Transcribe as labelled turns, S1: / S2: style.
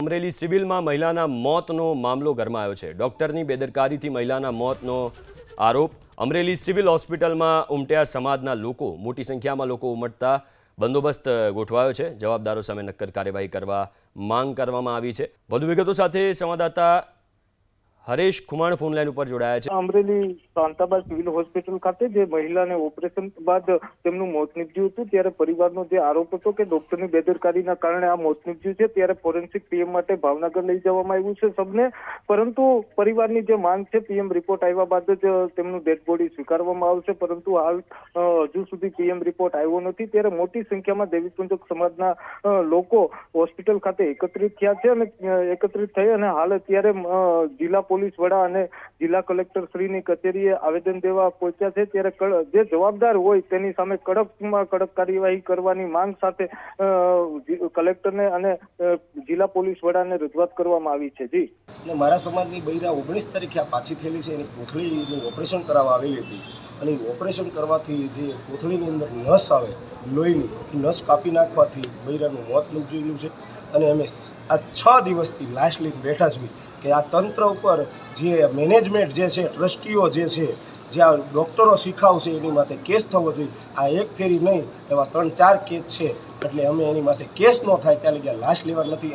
S1: અમરેલી સિવિલમાં મહિલાના મોતનો મામલો ગરમાયો છે। ડોક્ટરની બેદરકારીથી મહિલાના મોતનો આરોપ। અમરેલી સિવિલ હોસ્પિટલમાં ઉમટ્યા સમાજના લોકો। મોટી સંખ્યામાં લોકો ઉમટતા બંદોબસ્ત ગોઠવાયો છે। જવાબદારો સામે નક્કર કાર્યવાહી કરવા માંગ કરવામાં આવી છે। વધુ વિગતો સાથે સંવાદદાતા હરેશ ખુમાણ ફોન લાઈન ઉપર જોડાયા છે।
S2: અમરેલી શાંતાબાદ સિવિલ હોસ્પિટલ ખાતે જે મહિલાને ઓપરેશન બાદ તેમનું મોત નીપજ્યું હતું, ત્યારે પરિવારનો જે આરોપ હતો કે ડોક્ટરની બેદરકારીના કારણે આ મોત નીપજ્યું છે, ત્યારે ફોરેન્સિક પીએમ માટે ભાવનગર લઈ જવામાં આવ્યું છે સબને। પરંતુ પરિવારની જે માંગ છે, પીએમ રિપોર્ટ આવ્યા બાદ જ તેમનું ડેડ બોડી સ્વીકારવામાં આવશે, પરંતુ હાલ હજુ સુધી પીએમ રિપોર્ટ આવ્યો નથી। ત્યારે મોટી સંખ્યામાં દેવીપુંજક સમાજના લોકો હોસ્પિટલ ખાતે એકત્રિત થયા છે અને એકત્રિત થઈ અને હાલ અત્યારે જિલ્લા પોલીસ વડા અને જિલ્લા કલેક્ટર શ્રીની કચેરીએ આવેદન દેવા પહોંચ્યા છે। ત્યારે જે જવાબદાર હોય તેની સામે કડકમાં કડક કાર્યવાહી કરવાની માંગ સાથે કલેક્ટરને અને જિલ્લા પોલીસ વડાને રજૂઆત કરવામાં આવી છે। જી,
S3: મારા સમાજની બૈરા 19 તારીખે પાછી થયેલી છે, એની કોથળીનું ઓપરેશન કરાવવા આવેલી હતી અને ઓપરેશન કરવાથી જે કોથળીની અંદર નસ આવે લોહીની, નસ કાપી નાખવાથી બૈરાનું મોત નીપજેલું છે અને અમે આ 6 દિવસથી લાશ લઈને બેઠા છીએ કે આ તંત્ર ઉપર જે મેનેજમેન્ટ જે છે, ટ્રસ્ટીઓ જે છે, જે આ ડૉક્ટરો શીખાવશે એની માથે કેસ થવો જોઈએ। આ એક ફેરી નહીં, એવા 3-4 કેસ છે, એટલે અમે એની માથે કેસ ન થાય ત્યાં લગી લાશ લેવા નથી।